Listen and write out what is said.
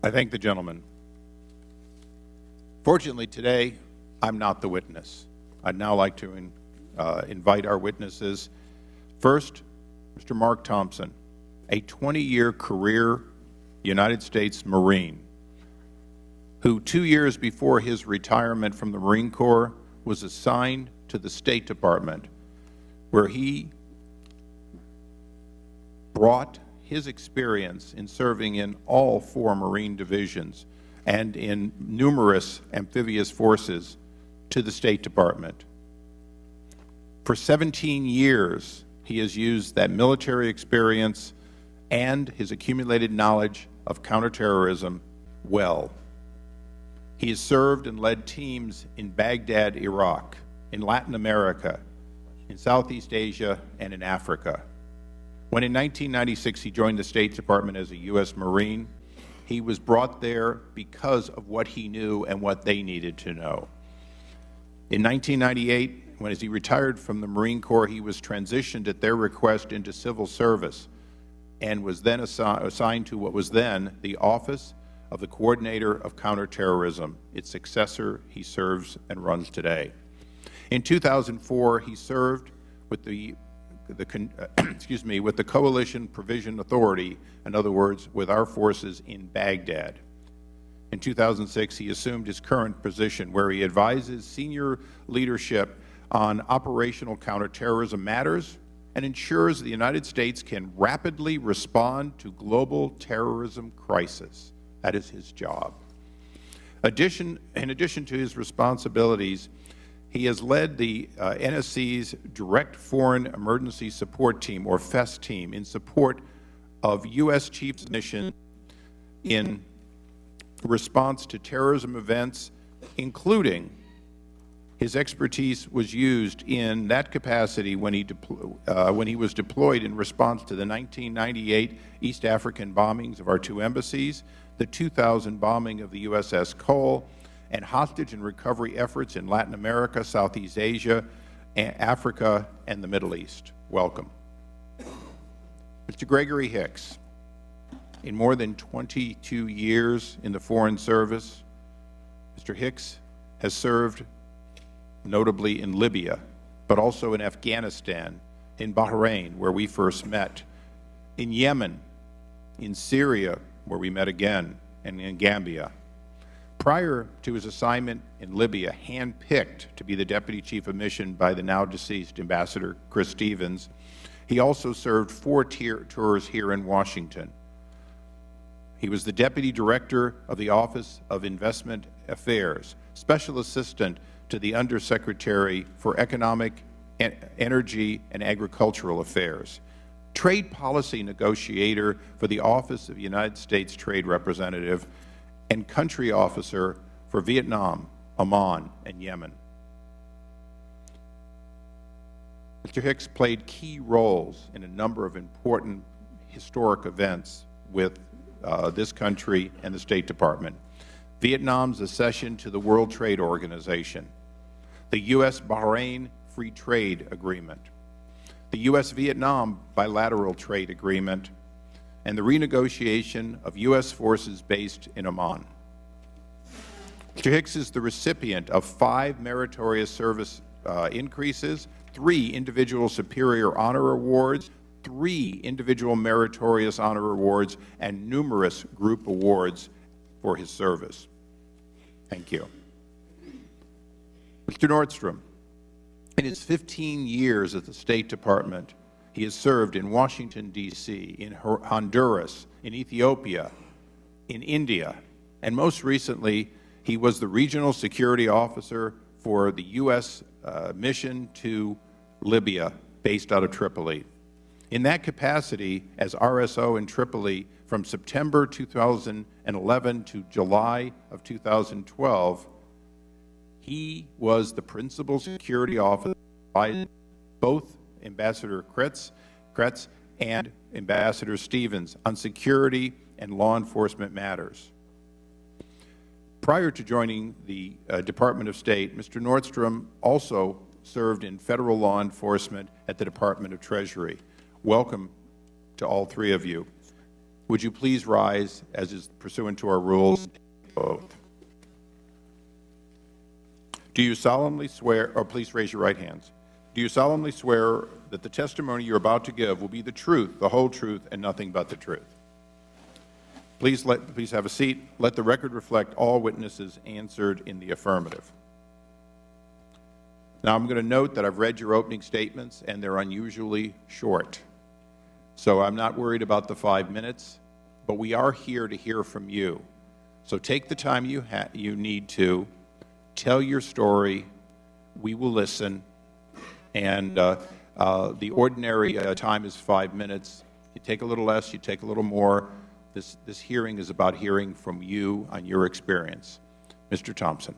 I thank the gentleman. Fortunately, today, I'm not the witness. I'd now like to invite our witnesses. First, Mr. Mark Thompson, a 20-year career United States Marine, who 2 years before his retirement from the Marine Corps was assigned to the State Department, where he brought his experience in serving in all 4 Marine divisions and in numerous amphibious forces to the State Department. For 17 years, he has used that military experience and his accumulated knowledge of counterterrorism well. He has served and led teams in Baghdad, Iraq, in Latin America, in Southeast Asia, and in Africa. When in 1996 he joined the State Department as a U.S. Marine, he was brought there because of what he knew and what they needed to know. In 1998, as he retired from the Marine Corps, he was transitioned at their request into civil service and was then assigned to what was then the Office of the Coordinator of Counterterrorism, its successor he serves and runs today. In 2004, he served with the Coalition Provision Authority, in other words, with our forces in Baghdad. In 2006, he assumed his current position, where he advises senior leadership on operational counterterrorism matters and ensures the United States can rapidly respond to global terrorism crisis. That is his job. In addition to his responsibilities, he has led the NSC's Direct Foreign Emergency Support Team, or FES team, in support of U.S. Chiefs' mission in response to terrorism events, including his expertise was used in that capacity when he was deployed in response to the 1998 East African bombings of our 2 embassies, the 2000 bombing of the USS Cole, and hostage and recovery efforts in Latin America, Southeast Asia, Africa, and the Middle East. Welcome. Mr. Gregory Hicks, in more than 22 years in the Foreign Service, Mr. Hicks has served notably in Libya, but also in Afghanistan, in Bahrain, where we first met, in Yemen, in Syria, where we met again, and in Gambia. Prior to his assignment in Libya, handpicked to be the Deputy Chief of Mission by the now-deceased Ambassador Chris Stevens, he also served 4 tours here in Washington. He was the Deputy Director of the Office of Investment Affairs, Special Assistant to the Undersecretary for Economic, Energy, and Agricultural Affairs, Trade Policy Negotiator for the Office of United States Trade Representative, and Country Officer for Vietnam, Oman, and Yemen. Mr. Hicks played key roles in a number of important historic events with this country and the State Department. Vietnam's accession to the World Trade Organization, the U.S.-Bahrain Free Trade Agreement, the U.S.-Vietnam Bilateral Trade Agreement, and the renegotiation of U.S. forces based in Oman. Mr. Hicks is the recipient of 5 meritorious service increases, 3 individual superior honor awards, 3 individual meritorious honor awards, and numerous group awards for his service. Thank you. Mr. Nordstrom, in his 15 years at the State Department, he has served in Washington, D.C., in Honduras, in Ethiopia, in India, and most recently, he was the Regional Security Officer for the U.S. mission to Libya, based out of Tripoli. In that capacity, as RSO in Tripoli from September 2011 to July of 2012, he was the Principal Security Officer by both Ambassador Kretz and Ambassador Stevens on security and law enforcement matters. Prior to joining the Department of State, Mr. Nordstrom also served in Federal law enforcement at the Department of Treasury. Welcome to all 3 of you. Would you please rise, as is pursuant to our rules, and take the oath? Do you solemnly swear, or please raise your right hands. Do you solemnly swear that the testimony you're about to give will be the truth, the whole truth, and nothing but the truth? Please have a seat. Let the record reflect all witnesses answered in the affirmative. Now, I'm going to note that I've read your opening statements, and they're unusually short. So I'm not worried about the 5 minutes, but we are here to hear from you. So take the time you need to. Tell your story. We will listen. And the ordinary time is 5 minutes. You take a little less, you take a little more. This hearing is about hearing from you on your experience. Mr. Thompson.